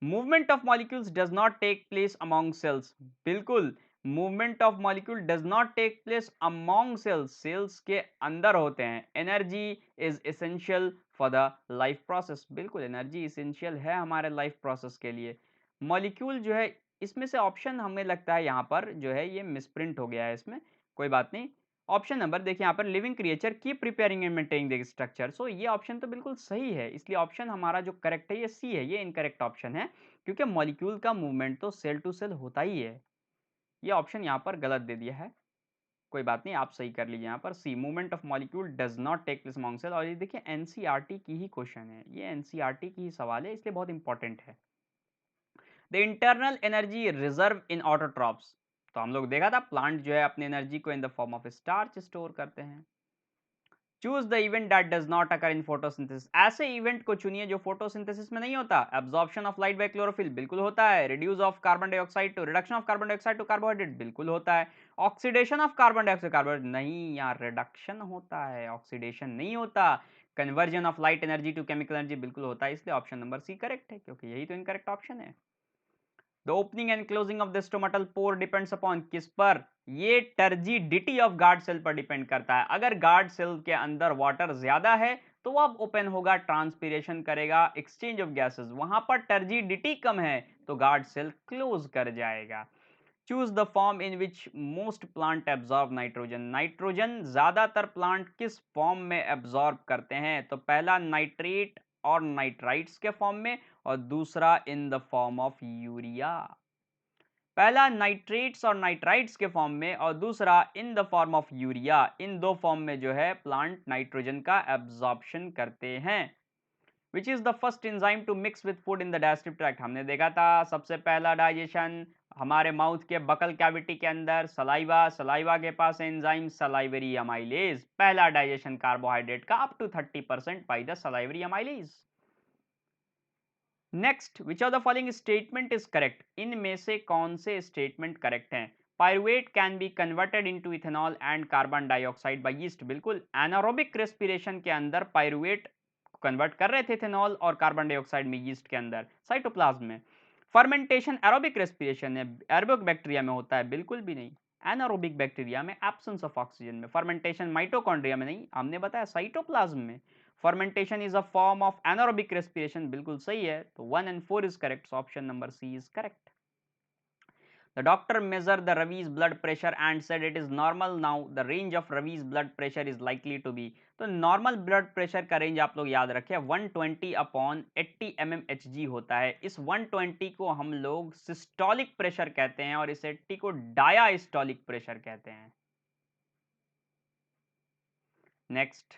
Movement of molecules does not take place among cells. बिल्कुल, movement of molecule does not take place among cells, cells के अंदर होते हैं। Energy is essential for the life process. बिल्कुल, एनर्जी एसेंशियल है हमारे लाइफ प्रोसेस के लिए। मॉलिक्यूल जो है, इसमें से ऑप्शन हमें लगता है यहाँ पर जो है ये मिसप्रिंट हो गया है, इसमें कोई बात नहीं। ऑप्शन नंबर देखिए यहाँ पर, living creature keep preparing and maintaining the structure. So ये ऑप्शन तो बिल्कुल सही है, इसलिए ऑप्शन हमारा जो करेक्ट है ये सी है, ये इनकरेक्ट ऑप्शन है, क्योंकि मॉलिक्यूल का मूवमेंट तो सेल टू सेल होता ही है। ये ऑप्शन यहाँ पर गलत दे दिया है, कोई बात नहीं, आप सही कर लीजिए। यहाँ पर C, movement of molecule does not take place among cell. और ये देखिए एनसीईआरटी की ही क्वेश्चन है, ये एनसीईआरटी की ही सवाल है, इसलिए बहुत इंपॉर्टेंट है। The internal energy reserve in autotrophs, तो हम लोग देखा था प्लांट जो है अपनी एनर्जी को in the form of starch store करते हैं। Choose the event that does not occur in photosynthesis, ऐसे इवेंट को चुनिए जो फोटोसिंथेसिस में नहीं होता। Absorption of light by chlorophyll, बिल्कुल होता है। Reduce of carbon dioxide to reduction of carbon dioxide to carbohydrate, बिल्कुल होता है। Oxidation of carbon dioxide carbohydrate, नहीं, यहाँ रिडक्शन होता है, ऑक्सीडेशन नहीं होता। Conversion of light energy to chemical energy, बिल्कुल होता है। इसलिए ऑप्शन नंबर सी करेक्ट है, क्योंकि यही तो इनकरेक्ट ऑप्शन है। The opening and closing of the stomatal pore depends upon, किस पर? ये टर्जिडिटी ऑफ गार्ड सेल पर डिपेंड करता है। अगर गार्ड सेल के अंदर वाटर ज्यादा है तो वो अब ओपन होगा, ट्रांसपीरेशन करेगा, एक्सचेंज ऑफ गैसेस। वहां पर टर्जिडिटी कम है तो गार्ड सेल क्लोज कर जाएगा। Choose the form in which most plant absorb nitrogen, nitrogen ज्यादातर प्लांट किस फॉर्म में एब्जॉर्ब करते हैं? तो पहला नाइट्रेट और नाइट्राइट्स के फॉर्म में, और दूसरा in the form of urea. पहला नाइट्रेट्स और नाइट्राइट्स के फॉर्म में, और दूसरा in the form of urea. इन दो फॉर्म में जो है प्लांट नाइट्रोजन का एब्जॉर्प्शन करते हैं। Which is the first enzyme to mix with food in the digestive tract, हमने देखा था सबसे पहला डाइजेशन हमारे माउथ के बकल कैविटी के अंदर, सलाइवा, सलाइवा के पास एंजाइम सलाइवरी अमाइलेज। पहला डाइजेशन कार्बोहाइड्रेट का up to 30% by the salivary amylase. Next, which of the following statement is correct, इनमें से कौन से स्टेटमेंट करेक्ट हैं? Pyruvate can be converted into ethanol and carbon dioxide by yeast, बिल्कुल। Anaerobic respiration के अंदर pyruvate convert कर रहे थे इथेनॉल और कार्बन डाइऑक्साइड में यीस्ट के अंदर, साइटोप्लाज्म में। फर्मेंटेशन एरोबिक रेस्पिरेशन है, एरोबिक बैक्टीरिया में होता है, बिल्कुल भी नहीं। एनारोबिक बैक्टीरिया में एब्सेंस ऑफ ऑक्सीजन में। फर्मेंटेशन माइटोकॉन्ड्रिया में नहीं, हमने बताया साइटोप्लाज्म में। Fermentation is a form of anaerobic respiration, बिल्कुल सही है। तो 1 and 4 is correct, option number C is correct. The doctor measured the Ravi's blood pressure and said it is normal now. The range of Ravi's blood pressure is likely to be, तो normal blood pressure का range आप लोग याद रखें 120/80 mmHg होता है। इस 120 को हम लोग सिस्टोलिक प्रेशर कहते हैं और इस 80 को डायास्टोलिक प्रेशर कहते हैं। Next,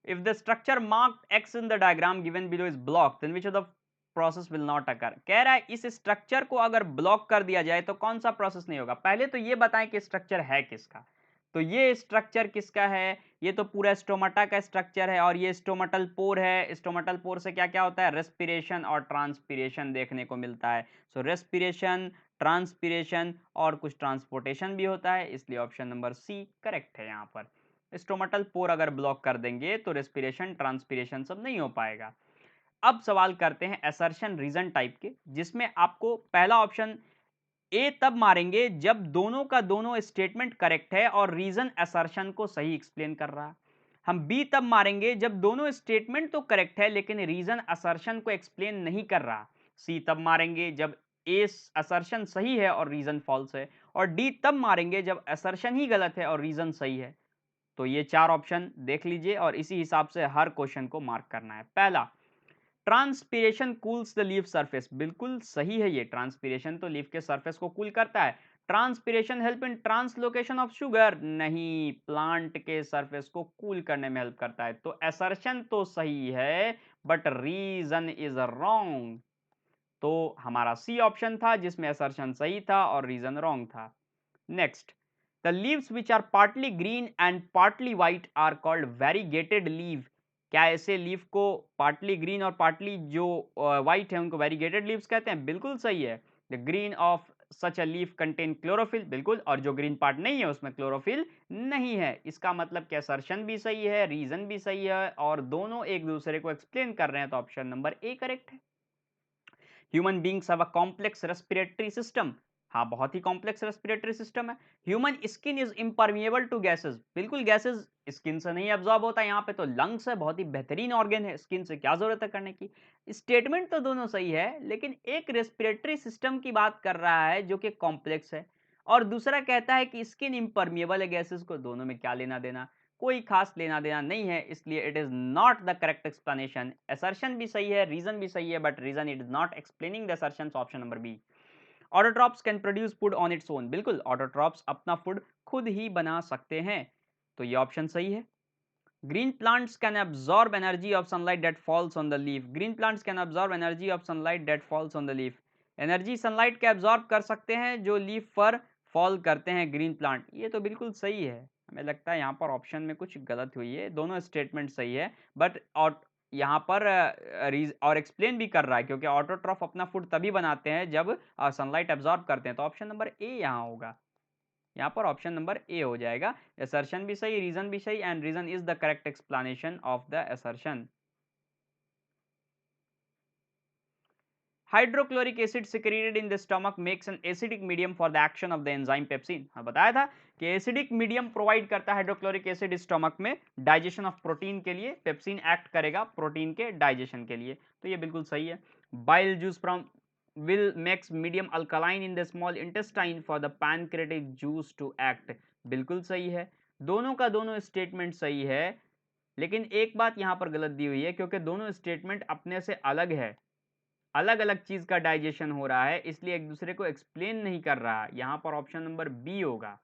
if the structure marked X in the diagram given below is blocked, then which of the process will not occur? कह रहा है इस स्ट्रक्चर को अगर ब्लॉक कर दिया जाए तो कौन सा प्रोसेस नहीं होगा। पहले तो ये बताएं कि स्ट्रक्चर है किसका। तो ये स्ट्रक्चर किसका है? ये तो पूरा स्टोमाटा का स्ट्रक्चर है और ये स्टोमेटल पोर है। स्टोमेटल पोर से क्या क्या होता है? रेस्पिरेशन और ट्रांसपिरेशन देखने को मिलता है। सो रेस्पिरेशन, ट्रांसपिरेशन और कुछ ट्रांसपोर्टेशन भी होता है, इसलिए ऑप्शन नंबर सी करेक्ट है। यहाँ पर स्टोमेटल पोर अगर ब्लॉक कर देंगे तो रेस्पिरेशन, ट्रांसपिरेशन सब नहीं हो पाएगा। अब सवाल करते हैं असर्शन रीजन टाइप के, जिसमें आपको पहला ऑप्शन ए तब मारेंगे जब दोनों का दोनों स्टेटमेंट करेक्ट है और रीजन असर्शन को सही एक्सप्लेन कर रहा है। हम बी तब मारेंगे जब दोनों स्टेटमेंट तो करेक्ट है लेकिन रीजन असर्शन को एक्सप्लेन नहीं कर रहा। सी तब मारेंगे जब ए असर्शन सही है और रीजन फॉल्स है। और डी तब मारेंगे जब असर्शन ही गलत है और रीजन सही है। तो ये चार ऑप्शन देख लीजिए और इसी हिसाब से हर क्वेश्चन को मार्क करना है। पहला, transpiration cools the leaf surface, बिल्कुल सही है। ये ट्रांसपीरेशन तो लीफ के सरफेस को कूल करता है। Transpiration help in translocation of sugar, नहीं, प्लांट के सरफेस को कूल करने में हेल्प करता है। तो असर्शन तो सही है बट रीजन इज रॉन्ग। तो हमारा सी ऑप्शन था जिसमें असर्शन सही था और रीजन रॉन्ग था। Next, the leaves which are partly green and partly white are called variegated leaf, क्या ऐसे लीफ को पार्टली ग्रीन और पार्टली जो व्हाइट है उनको वेरीगेटेड लीव्स कहते हैं? बिल्कुल सही है। The green of such a leaf contain chlorophyll, बिल्कुल। और जो ग्रीन पार्ट नहीं है उसमें क्लोरोफिल नहीं है। इसका मतलब कि असर्शन भी सही है, रीजन भी सही है और दोनों एक दूसरे को एक्सप्लेन कर रहे हैं, तो ऑप्शन नंबर ए करेक्ट है। Human beings have a complex respiratory system, हाँ, बहुत ही कॉम्प्लेक्स रेस्पिरेटरी सिस्टम है। Human skin is impermeable to gases, बिल्कुल, गैसेस स्किन से नहीं एब्जॉर्ब होता। यहाँ पे तो लंग्स है, बहुत ही बेहतरीन ऑर्गन है, स्किन से क्या जरूरत है करने की। स्टेटमेंट तो दोनों सही है लेकिन एक रेस्पिरेटरी सिस्टम की बात कर रहा है जो कि कॉम्प्लेक्स है और दूसरा कहता है कि स्किन इम्परमिएबल है गैसेस को। दोनों में क्या लेना देना? कोई खास लेना देना नहीं है, इसलिए it is not the correct explanation. Assertion भी सही है, रीजन भी सही है but reason it is not explaining the assertion, option number B. Autotrophs can produce food on its own, बिल्कुल, ऑटोट्रॉप्स अपना फूड खुद ही बना सकते हैं, तो ये ऑप्शन सही है। Green plants can absorb energy of sunlight that falls on the leaf. Green plants can absorb energy of sunlight that falls on the leaf. Energy sunlight के absorb कर सकते हैं जो लीफ पर फॉल करते हैं ग्रीन प्लांट। ये तो बिल्कुल सही है। हमें लगता है यहाँ पर ऑप्शन में कुछ गलत हुई है, दोनों स्टेटमेंट सही है, बट और यहाँ पर और एक्सप्लेन भी कर रहा है, क्योंकि ऑटोट्रॉफ अपना फूड तभी बनाते हैं जब सनलाइट एब्जॉर्ब करते हैं। तो ऑप्शन नंबर ए यहाँ होगा। यहाँ पर ऑप्शन नंबर ए हो जाएगा। असर्शन भी सही, रीजन भी सही, and reason is the correct explanation of the assertion. Hydrochloric acid secreted in the stomach makes an acidic medium for the action of the enzyme pepsin. हाँ, बताया था कि एसिडिक मीडियम प्रोवाइड करता है हाइड्रोक्लोरिक एसिड स्टमक में digestion of protein के लिए। Pepsin act करेगा प्रोटीन के डाइजेशन के लिए, तो ये बिल्कुल सही है। Bile juice from will makes medium alkaline in the small intestine for the pancreatic juice to act। बिल्कुल सही है, दोनों का दोनों स्टेटमेंट सही है, लेकिन एक बात यहां पर गलत दी हुई है, क्योंकि दोनों स्टेटमेंट अपने से अलग है, अलग अलग चीज का डाइजेशन हो रहा है, इसलिए एक दूसरे को एक्सप्लेन नहीं कर रहा। यहां पर ऑप्शन नंबर बी होगा।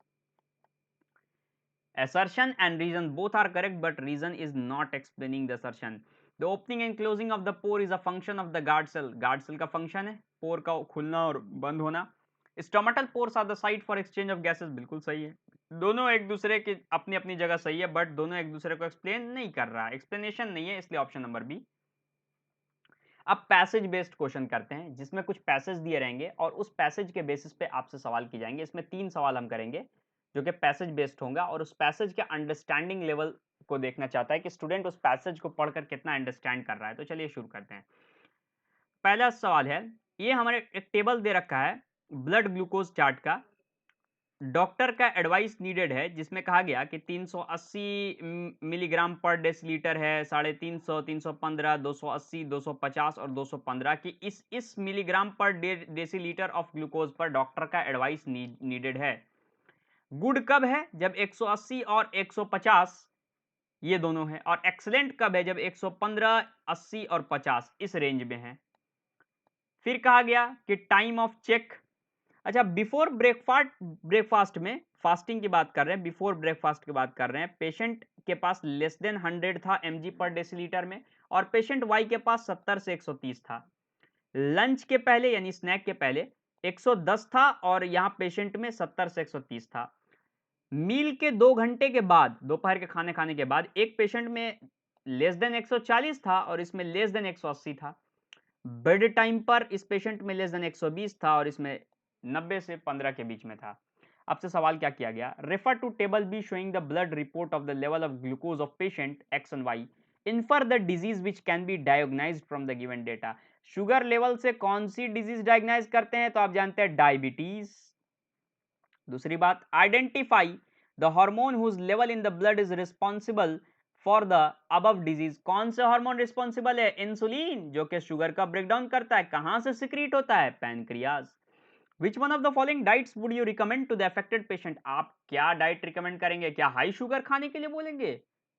Assertion and reason both are correct, but reason is not explaining the assertion। The opening and closing of the pore is a function of the guard cell। guard cell का function है pore का खुलना और बंद होना। Stomatal pores are the site for exchange of gases। बिल्कुल सही है, दोनों एक दूसरे की अपनी अपनी जगह सही है, बट दोनों एक दूसरे को एक्सप्लेन नहीं कर रहा, एक्सप्लेनेशन नहीं है, इसलिए ऑप्शन नंबर बी। अब पैसेज बेस्ड क्वेश्चन करते हैं, जिसमें कुछ पैसेज दिए रहेंगे और उस पैसेज के बेसिस पे आपसे सवाल की जाएंगे। इसमें 3 सवाल हम करेंगे जो कि पैसेज बेस्ड होगा, और उस पैसेज के अंडरस्टैंडिंग लेवल को देखना चाहता है कि स्टूडेंट उस पैसेज को पढ़कर कितना अंडरस्टैंड कर रहा है। तो चलिए शुरू करते हैं। पहला सवाल है, ये हमारे एक टेबल दे रखा है ब्लड ग्लूकोज चार्ट का। डॉक्टर का एडवाइस नीडेड है, जिसमें कहा गया कि 380 मिलीग्राम पर डेसीलीटर है, 350, 315, 280, 250 और 215 की इस मिलीग्राम पर डेसीलीटर ऑफ ग्लूकोज पर डॉक्टर का एडवाइस नीडेड है। गुड कब है? जब 180 और 150 ये दोनों है, और एक्सलेंट कब है? जब 115, 80 और 50 इस रेंज में है। फिर कहा गया कि टाइम ऑफ चेक। अच्छा, बिफोर ब्रेकफास्ट में फास्टिंग की बात कर रहे हैं, बिफोर ब्रेकफास्ट की बात कर रहे हैं, पेशेंट के पास लेस देन 100 था mg पर डेसीलीटर में, और पेशेंट वाई के पास 70 से 130 था। लंच के पहले यानी स्नैक के पहले 110 था, और यहां पेशेंट में 70 से 130 था। मील के 2 घंटे के बाद, दोपहर के खाने खाने के बाद, एक पेशेंट में लेस देन 140 था और इसमें लेस देन 180 था। बेड टाइम पर इस पेशेंट में लेस देन 120 था और इसमें 90 से 15 के बीच में था। आपसे सवाल क्या किया गया? Refer to table B showing the blood report of the level of glucose of patient X and Y. Infer the disease which can be diagnosed from the given data. Sugar level से कौन सी disease diagnose करते हैं? तो आप जानते हैं diabetes. दूसरी बात, identify the hormone whose level in the blood is responsible for the above disease. कौन से हार्मोन रिस्पॉन्सिबल है? इंसुलिन, जो कि शुगर का ब्रेकडाउन करता है। कहां से सिक्रीट होता है? Pancreas. Which one of the following diets would you recommend to the affected patient? आप क्या डाइट रिकमेंड करेंगे? क्या हाई शुगर खाने के लिए बोलेंगे?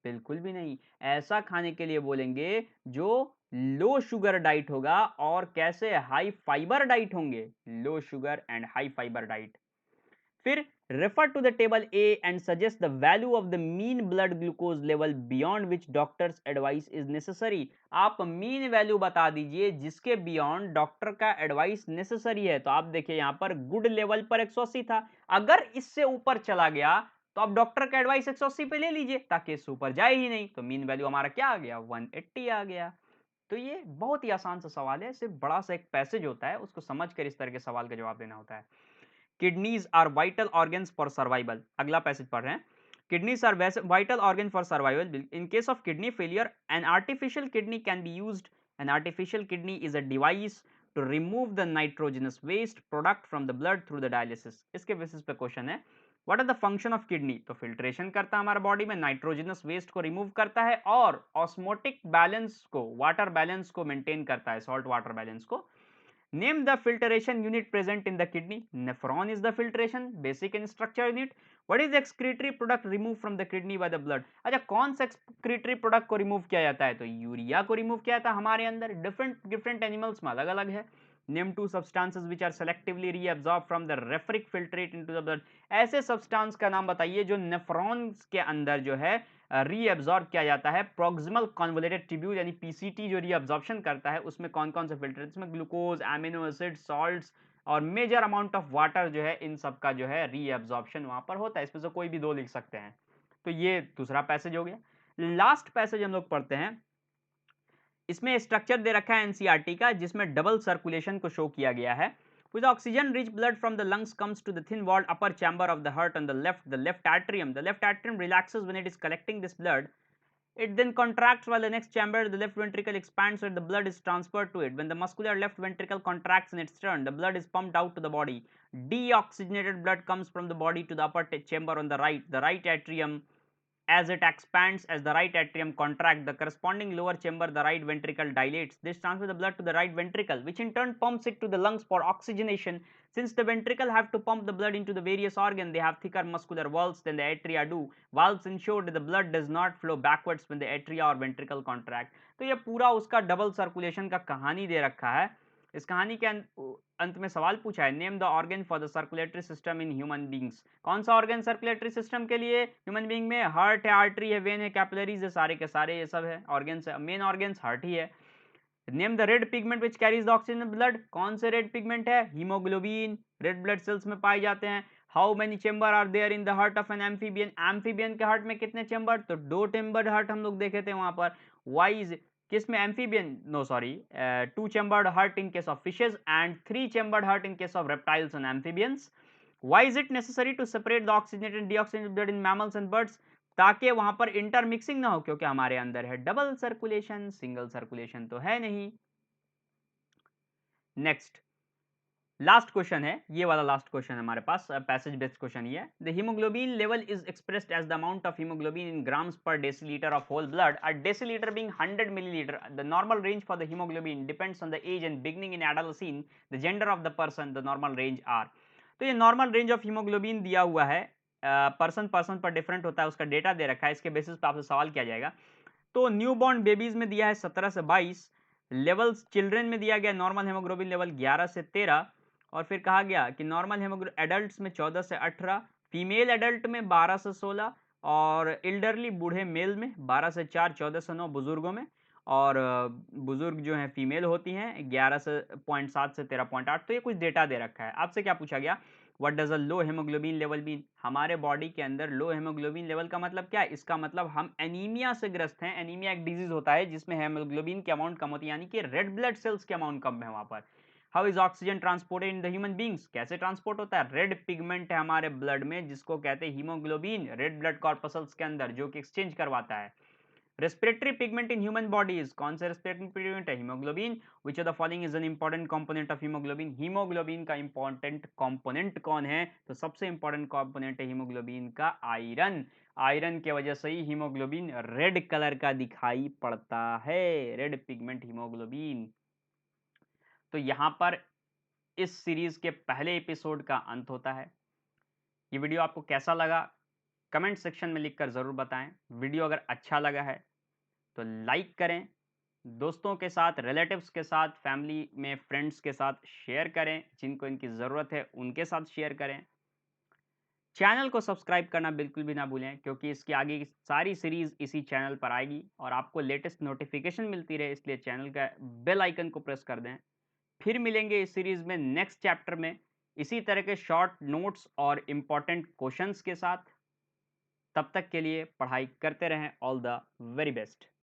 बिल्कुल भी नहीं, ऐसा खाने के लिए बोलेंगे जो लो शुगर डाइट होगा। और कैसे? हाई फाइबर डाइट होंगे, low sugar and high fibre diet. फिर refer to the table A and suggest the value of the mean blood glucose level beyond which doctor's advice is necessary। आप mean value बता दीजिए जिसके beyond doctor का advice necessary है। तो आप देखिए यहाँ पर गुड लेवल पर 180 था, अगर इससे ऊपर चला गया तो आप डॉक्टर का एडवाइस 180 पे ले लीजिए ताकि इससे ऊपर जाए ही नहीं। तो मीन वैल्यू हमारा क्या आ गया? 180 आ गया। तो ये बहुत ही आसान सा सवाल है, सिर्फ बड़ा सा एक पैसेज होता है, उसको समझकर इस तरह के सवाल का जवाब देना होता है। Kidneys are vital organs for survival. अगला पैसेज पढ़ रहे हैं। Kidneys are vital organ for survival. In case of kidney failure an artificial kidney can be used. An artificial kidney is a device to remove the nitrogenous waste product from the blood through the dialysis. इसके basis पे question है, what are the function of kidney? तो filtration करता है हमारे body में, nitrogenous waste को remove करता है, और ऑस्मोटिक बैलेंस को, वाटर बैलेंस को मेंटेन करता है, सॉल्ट वाटर बैलेंस को। Name the filtration unit present in the kidney. Nephron is the filtration basic in structure unit. What is the excretory product removed from the kidney by the blood? अच्छा, कौन सा excretory product को remove किया जाता है? तो urea को remove किया जाता है हमारे अंदर। डिफरेंट एनिमल्स में अलग अलग है। Name two substances which are selectively reabsorbed from the repheric filtrate into the blood। ऐसे सब्सटेंस का नाम बताइए जो नेफ्रॉन्स के अंदर जो है रीअब्जॉर्ब किया जाता है। प्रोक्सिमल कन्वोल्यूटेड ट्यूब्यूल यानी पीसीटी जो रीअब्जॉर्प्शन करता है उसमें कौन कौन से फिल्टर, इसमें ग्लूकोज, एमिनो एसिड, सॉल्ट्स और मेजर अमाउंट ऑफ वाटर जो है, इन सब का जो है रीअब्जॉर्प्शन वहां पर होता है। इसमें से कोई भी दो लिख सकते हैं। तो ये दूसरा पैसेज हो गया। लास्ट पैसेज हम लोग पढ़ते हैं। इसमें स्ट्रक्चर दे रखा है एनसीईआरटी का, जिसमें डबल सर्कुलेशन को शो किया गया है। With oxygen rich blood from the lungs comes to the thin walled upper chamber of the heart on the left atrium. The left atrium relaxes when it is collecting this blood. It then contracts while the next chamber, the left ventricle, expands where the blood is transferred to it. When the muscular left ventricle contracts in its turn, the blood is pumped out to the body. Deoxygenated blood comes from the body to the upper chamber on the right. The right atrium, as it expands, as the right atrium contracts, the corresponding lower chamber, the right ventricle, dilates. This transfers the blood to the right ventricle, which in turn pumps it to the lungs for oxygenation. Since the ventricle have to pump the blood into the various organs, they have thicker muscular walls than the atria do. Valves ensure that the blood does not flow backwards when the atria or ventricle contract. तो ये पूरा उसका double circulation का कहानी दे रखा है। इस कहानी के अंत में सवाल पूछा है, name the organ for the circulatory system in human beings. कौन सा ऑर्गन सर्कुलेटरी सिस्टम के लिए ह्यूमन बींग में? हार्ट है, आर्टरी है, वेन है, कैपिलरीज है, सारे के सारे ये सब है ऑर्गन्स है। मेन ऑर्गन्स हार्ट ही है। Name the red pigment which carries the oxygen blood. कौन से रेड पिगमेंट है? हीमोग्लोबिन रेड ब्लड सेल्स में पाए जाते हैं। How many chamber are there in the heart of an amphibian. Amphibian के हार्ट में कितने चेंबर? तो 2 चेंबर्ड हार्ट हम लोग देखे थे वहां पर। वाइज किस में? Amphibian, no sorry, 2 chambered heart in case of fishes and 3 chambered heart in case of reptiles and amphibians. Why is it necessary to separate the oxygenated and deoxygenated blood in mammals and birds? ताकि वहां पर intermixing ना हो, क्योंकि हमारे अंदर है double circulation, single circulation तो है नहीं। नेक्स्ट लास्ट क्वेश्चन है, ये वाला लास्ट क्वेश्चन हमारे पास पैसेज बेस्ड क्वेश्चन ये है। The haemoglobin level is expressed as the amount of haemoglobin in grams per decilitre of whole blood, a decilitre being 100 millilitre. The normal range for the haemoglobin depends on the age and beginning in adolescence, the gender of the person, the normal range are. तो ये normal range of haemoglobin दिया हुआ है, person person पर different होता है, उसका data दे रखा है, इसके बेसिस पे आपसे सवाल किया जाएगा। तो न्यूबॉर्न बेबीज में दिया है 17 से 22, लेवल्स चिल्ड्रन में दिया गया नॉर्मल हेमोग्लोबिन लेवल 11 से 13, और फिर कहा गया कि नॉर्मल हेमोग्लोबिन एडल्ट्स में 14 से 18, फीमेल एडल्ट में 12 से 16, और एल्डरली बूढ़े मेल में 12 से 4, 14 से 9 बुजुर्गों में, और बुजुर्ग जो हैं फीमेल होती हैं 11 से 0.7 से 13.8। तो ये कुछ डेटा दे रखा है। आपसे क्या पूछा गया? What does a low haemoglobin level mean? हमारे बॉडी के अंदर लो हेमोग्लोबिन लेवल का मतलब क्या है? इसका मतलब हम एनीमिया से ग्रस्त हैं। एनीमिया एक डिजीज होता है जिसमें हेमोग्लोबिन की अमाउंट कम होती है, यानी कि रेड ब्लड सेल्स की अमाउंट कम है वहां पर। How is oxygen transported in the human beings? कैसे ट्रांसपोर्ट होता है? रेड पिगमेंट है हमारे ब्लड में जिसको कहते हैं हीमोग्लोबिन, रेड ब्लड कॉर्पसल्स के अंदर, जो कि एक्सचेंज करवाता है। Respiratory pigment in human bodies, कौन से रेस्पिरेटरी पिगमेंट है? Haemoglobin. Which of the following is an important component of haemoglobin? Haemoglobin का इंपॉर्टेंट कंपोनेंट कौन है? तो सबसे इंपॉर्टेंट कंपोनेंट है हीमोग्लोबिन का आयरन। आयरन के वजह से ही हीमोग्लोबिन रेड कलर का दिखाई पड़ता है, रेड पिगमेंट हीमोग्लोबिन। तो यहां पर इस सीरीज के पहले एपिसोड का अंत होता है। ये वीडियो आपको कैसा लगा कमेंट सेक्शन में लिखकर ज़रूर बताएं। वीडियो अगर अच्छा लगा है तो लाइक करें, दोस्तों के साथ, रिलेटिव्स के साथ, फैमिली में फ्रेंड्स के साथ शेयर करें, जिनको इनकी ज़रूरत है उनके साथ शेयर करें। चैनल को सब्सक्राइब करना बिल्कुल भी ना भूलें, क्योंकि इसकी आगे की सारी सीरीज़ इसी चैनल पर आएगी और आपको लेटेस्ट नोटिफिकेशन मिलती रहे, इसलिए चैनल का बेल आइकन को प्रेस कर दें। फिर मिलेंगे इस सीरीज़ में नेक्स्ट चैप्टर में इसी तरह के शॉर्ट नोट्स और इम्पॉर्टेंट क्वेश्चंस के साथ। तब तक के लिए पढ़ाई करते रहें। All the very best.